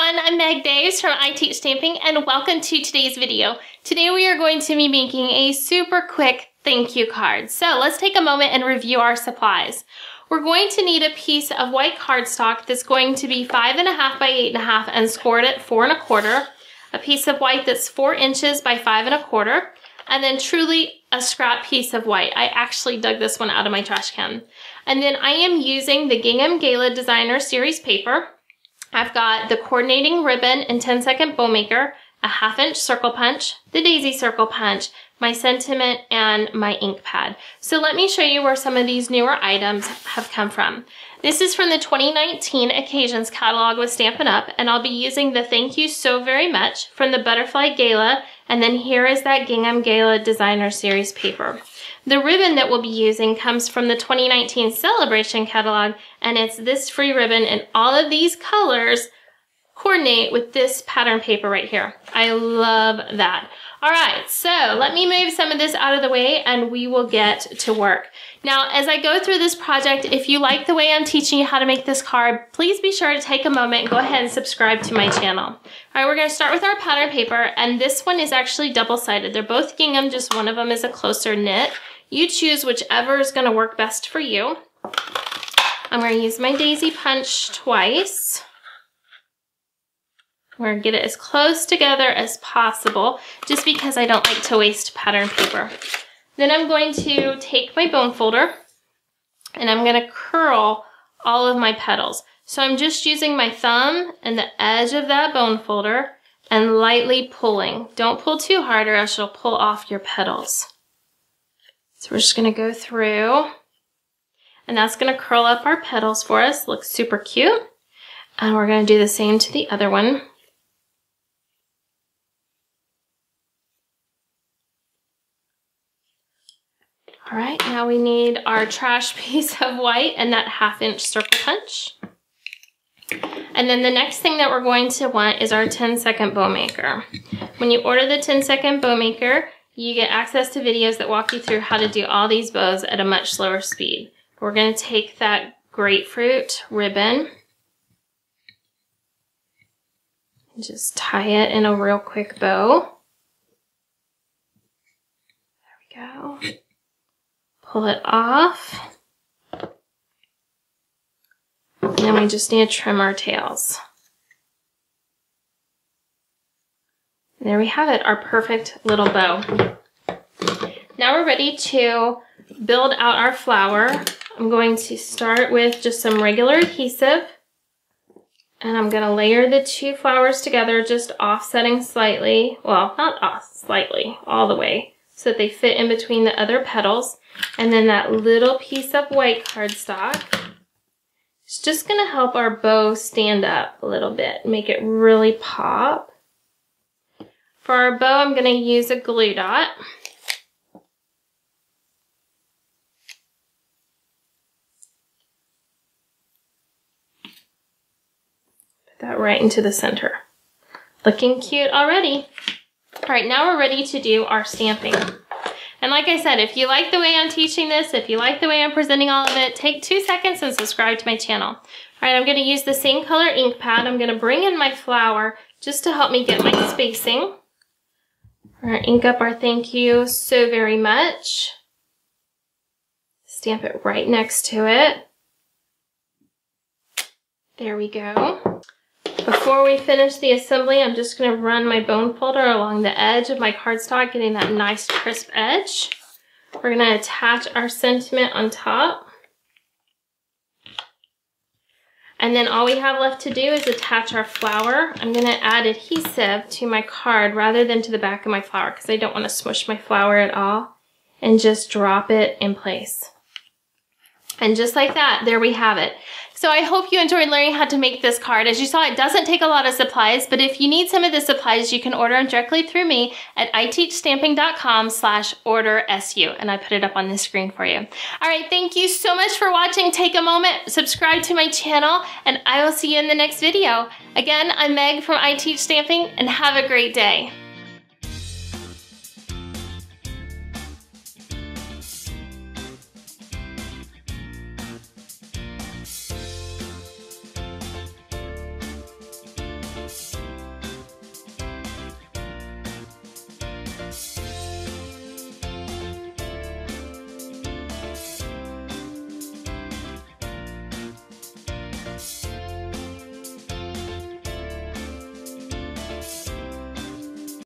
everyone, I'm Meg Daves from I Teach Stamping and welcome to today's video. Today we are going to be making a super quick thank you card. So let's take a moment and review our supplies. We're going to need a piece of white cardstock that's going to be 5.5 by 8.5 and scored at 4 1/4. A piece of white that's 4 inches by 5 1/4. And then truly a scrap piece of white. I actually dug this one out of my trash can. And then I am using the Gingham Gala Designer Series paper. I've got the coordinating ribbon and 10-second bow maker, a 1/2-inch circle punch, the daisy circle punch, my sentiment, and my ink pad. So let me show you where some of these newer items have come from. This is from the 2019 Occasions catalog with Stampin' Up, and I'll be using the Thank You So Very Much from the Butterfly Gala, and then here is that Gingham Gala Designer Series paper. The ribbon that we'll be using comes from the 2019 Celebration catalog, and it's this free ribbon, and all of these colors coordinate with this pattern paper right here. I love that. All right, so let me move some of this out of the way and we will get to work. Now, as I go through this project, if you like the way I'm teaching you how to make this card, please be sure to take a moment and go ahead and subscribe to my channel. All right, we're gonna start with our pattern paper, and this one is actually double-sided. They're both gingham, just one of them is a closer knit. You choose whichever is gonna work best for you. I'm gonna use my daisy punch twice. We're gonna get it as close together as possible, just because I don't like to waste pattern paper. Then I'm going to take my bone folder and I'm gonna curl all of my petals. So I'm just using my thumb and the edge of that bone folder and lightly pulling. Don't pull too hard or else you'll pull off your petals. So we're just gonna go through, and that's gonna curl up our petals for us. Looks super cute. And we're gonna do the same to the other one. All right, now we need our trash piece of white and that 1/2-inch circle punch. And then the next thing that we're going to want is our 10-second bow maker. When you order the 10-second bow maker, you get access to videos that walk you through how to do all these bows at a much slower speed. We're gonna take that grapefruit ribbon and just tie it in a real quick bow. There we go. Pull it off. And then we just need to trim our tails. There we have it, our perfect little bow. Now we're ready to build out our flower. I'm going to start with just some regular adhesive, and I'm gonna layer the two flowers together, just offsetting slightly. Well, not off, slightly, all the way, so that they fit in between the other petals. And then that little piece of white cardstock is just gonna help our bow stand up a little bit, make it really pop. For our bow, I'm gonna use a glue dot. Put that right into the center. Looking cute already. All right, now we're ready to do our stamping. And like I said, if you like the way I'm teaching this, if you like the way I'm presenting all of it, take 2 seconds and subscribe to my channel. All right, I'm gonna use the same color ink pad. I'm gonna bring in my flower just to help me get my spacing. We're gonna ink up our thank you so very much. Stamp it right next to it. There we go. Before we finish the assembly, I'm just going to run my bone folder along the edge of my cardstock, getting that nice crisp edge. We're going to attach our sentiment on top. And then all we have left to do is attach our flower. I'm going to add adhesive to my card rather than to the back of my flower because I don't want to smush my flower at all. And just drop it in place. And just like that, there we have it. So I hope you enjoyed learning how to make this card. As you saw, it doesn't take a lot of supplies, but if you need some of the supplies, you can order them directly through me at iteachstamping.com/ordersu, and I put it up on the screen for you. All right, thank you so much for watching. Take a moment, subscribe to my channel, and I will see you in the next video. Again, I'm Meg from I Teach Stamping, and have a great day.